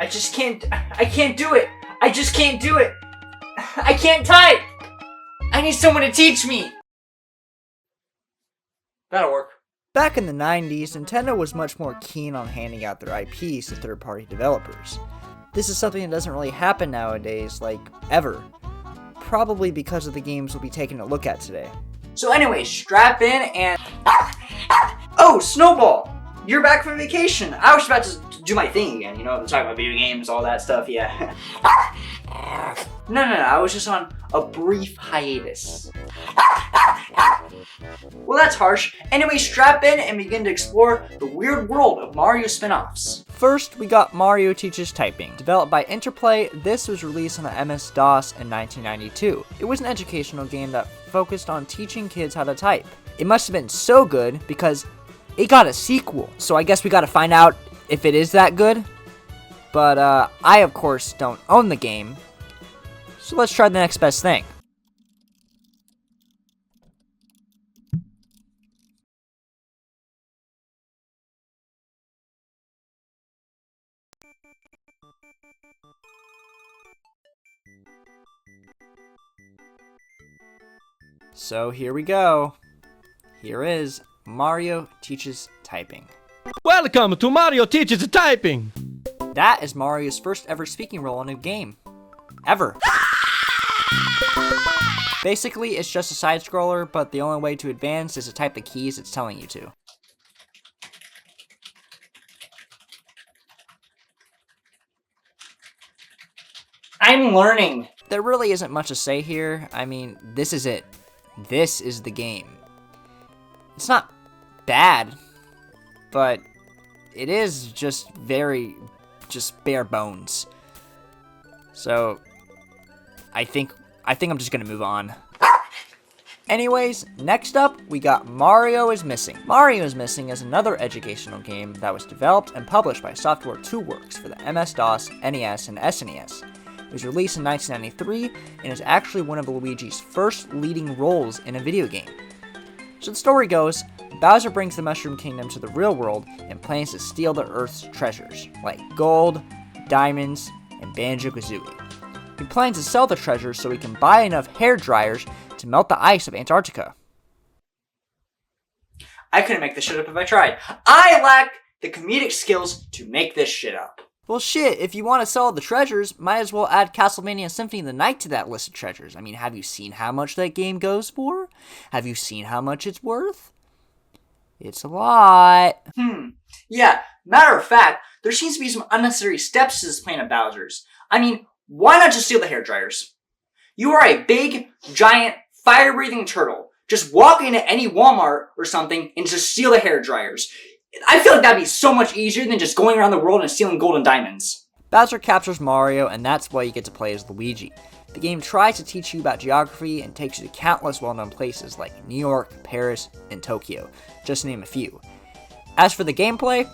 I can't do it. I just can't do it. I can't type. I need someone to teach me. That'll work. Back in the 90s, Nintendo was much more keen on handing out their IPs to third-party developers. This is something that doesn't really happen nowadays, like, ever. Probably because of the games we'll be taking a look at today. So anyway, strap in and... Oh, Snowball! You're back from vacation. I was about to do my thing again, you know, talk about video games, all that stuff, yeah. No, I was just on a brief hiatus. Well, that's harsh. Anyway, strap in and begin to explore the weird world of Mario Spinoffs. First, we got Mario Teaches Typing. Developed by Interplay, this was released on the MS-DOS in 1992. It was an educational game that focused on teaching kids how to type. It must have been so good because it got a sequel. So I guess we gotta find out if it is that good. But I, of course, don't own the game. So let's try the next best thing. So here we go. Here is Mario Teaches Typing. Welcome to Mario Teaches Typing! That is Mario's first ever speaking role in a game. Ever. Basically, it's just a side-scroller, but the only way to advance is to type the keys it's telling you to. I'm learning. There really isn't much to say here. I mean, this is it. This is the game. It's not bad, but it is just bare bones. So, I think I'm just gonna move on. Anyways, next up, we got Mario is Missing. Mario is Missing is another educational game that was developed and published by Software 2 Works for the MS-DOS, NES, and SNES. It was released in 1993 and is actually one of Luigi's first leading roles in a video game. So the story goes, Bowser brings the Mushroom Kingdom to the real world and plans to steal the Earth's treasures, like gold, diamonds, and Banjo-Kazooie. He plans to sell the treasures so he can buy enough hair dryers to melt the ice of Antarctica. I couldn't make this shit up if I tried. I lack the comedic skills to make this shit up. Well shit, if you want to sell the treasures, might as well add Castlevania Symphony of the Night to that list of treasures. I mean, have you seen how much that game goes for? Have you seen how much it's worth? It's a lot. Yeah, matter of fact, there seems to be some unnecessary steps to this plan of Bowser's. I mean, why not just steal the hair dryers? You are a big, giant, fire-breathing turtle. Just walk into any Walmart or something and just steal the hair dryers. I feel like that'd be so much easier than just going around the world and stealing gold and diamonds. Bowser captures Mario, and that's why you get to play as Luigi. The game tries to teach you about geography and takes you to countless well-known places like New York, Paris, and Tokyo, just to name a few. As for the gameplay,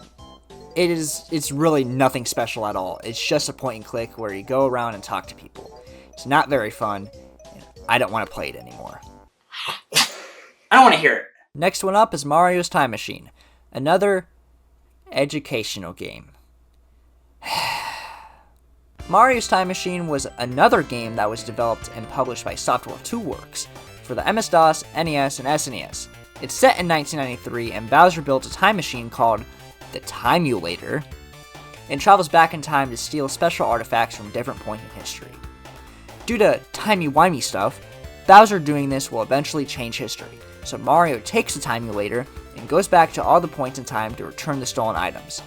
it's really nothing special at all. It's just a point and click where you go around and talk to people. It's not very fun, and I don't want to play it anymore. I don't want to hear it. Next one up is Mario's Time Machine, another educational game. Mario's Time Machine was another game that was developed and published by Software 2 Works for the MS-DOS, NES, and SNES. It's set in 1993, and Bowser built a time machine called the Timulator, and travels back in time to steal special artifacts from different points in history. Due to timey-wimey stuff, Bowser doing this will eventually change history, so Mario takes the Timulator and goes back to all the points in time to return the stolen items.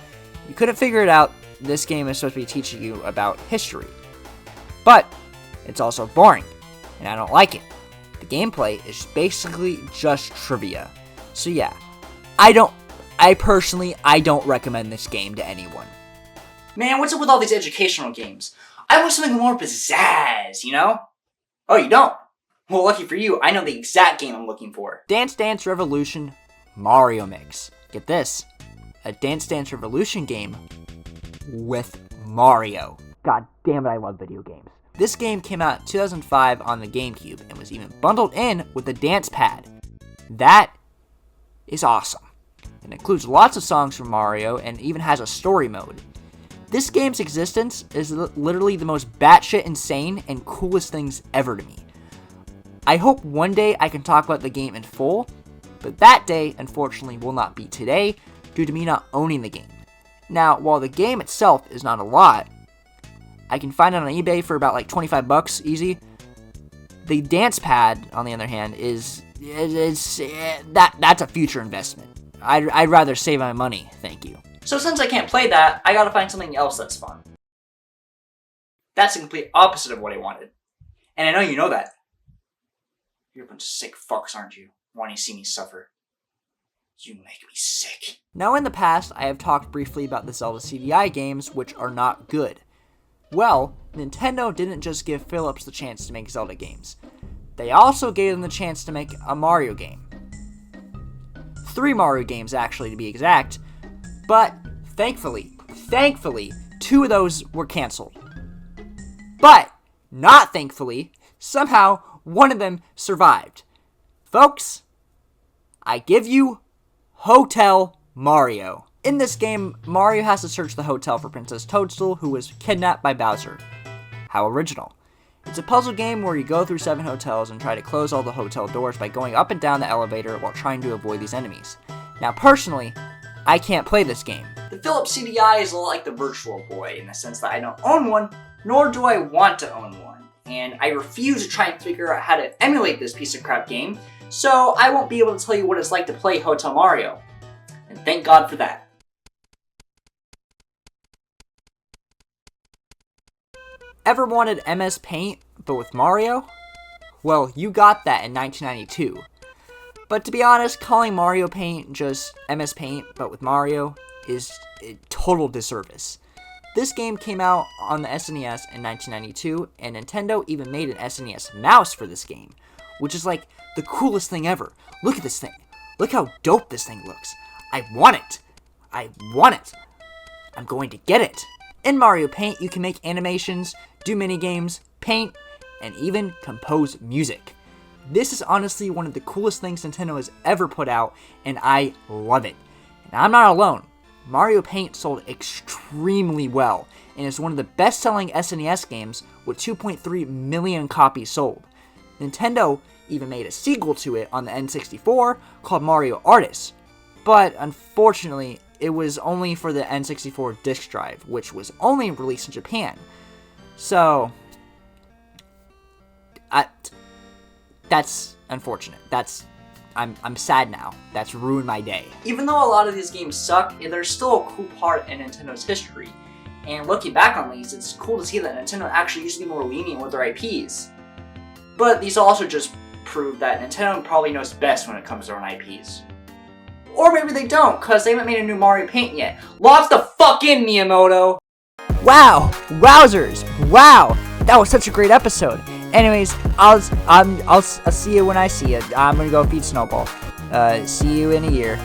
You couldn't figure it out, this game is supposed to be teaching you about history. But, it's also boring, and I don't like it. The gameplay is basically just trivia. So yeah, I personally don't recommend this game to anyone. Man, what's up with all these educational games? I want something more pizzazz, you know? Oh, you don't? Well, lucky for you, I know the exact game I'm looking for. Dance Dance Revolution Mario Mix. Get this, a Dance Dance Revolution game with Mario. God damn it, I love video games. This game came out in 2005 on the GameCube and was even bundled in with the dance pad. That is awesome. It includes lots of songs from Mario and even has a story mode. This game's existence is literally the most batshit insane and coolest things ever to me. I hope one day I can talk about the game in full, but that day, unfortunately, will not be today due to me not owning the game. Now, while the game itself is not a lot, I can find it on eBay for about like $25 easy. The dance pad, on the other hand, that's a future investment. I'd rather save my money, thank you. So since I can't play that, I gotta find something else that's fun. That's the complete opposite of what I wanted. And I know you know that. You're a bunch of sick fucks, aren't you? Wanting to see me suffer. You make me sick. Now in the past, I have talked briefly about the Zelda CDI games, which are not good. Well, Nintendo didn't just give Philips the chance to make Zelda games. They also gave them the chance to make a Mario game. 3 Mario games, actually, to be exact. But, thankfully, 2 of those were canceled. But, not thankfully, somehow, one of them survived. Folks, I give you Hotel Mario. In this game, Mario has to search the hotel for Princess Toadstool, who was kidnapped by Bowser. How original. It's a puzzle game where you go through 7 hotels and try to close all the hotel doors by going up and down the elevator while trying to avoid these enemies. Now, personally, I can't play this game. The Philips CDI is a lot like the Virtual Boy in the sense that I don't own one, nor do I want to own one. And I refuse to try and figure out how to emulate this piece of crap game, so I won't be able to tell you what it's like to play Hotel Mario. And thank God for that. Ever wanted MS Paint, but with Mario? Well, you got that in 1992. But to be honest, calling Mario Paint just MS Paint, but with Mario, is a total disservice. This game came out on the SNES in 1992, and Nintendo even made an SNES mouse for this game, which is like the coolest thing ever. Look at this thing. Look how dope this thing looks. I want it. I want it. I'm going to get it. In Mario Paint, you can make animations, do minigames, paint, and even compose music. This is honestly one of the coolest things Nintendo has ever put out, and I love it. And I'm not alone. Mario Paint sold extremely well, and is one of the best-selling SNES games with 2.3 million copies sold. Nintendo even made a sequel to it on the N64 called Mario Artist, but unfortunately, it was only for the N64 disk drive, which was only released in Japan. So, that's unfortunate. I'm sad now. That's ruined my day. Even though a lot of these games suck, there's still a cool part in Nintendo's history. And looking back on these, it's cool to see that Nintendo actually used to be more lenient with their IPs. But these also just prove that Nintendo probably knows best when it comes to their own IPs. Or maybe they don't, because they haven't made a new Mario Paint yet. Lock the fuck in, Miyamoto! Wow! Wowzers! Wow! That was such a great episode. Anyways, I'll see you when I see you. I'm gonna go feed Snowball. See you in a year.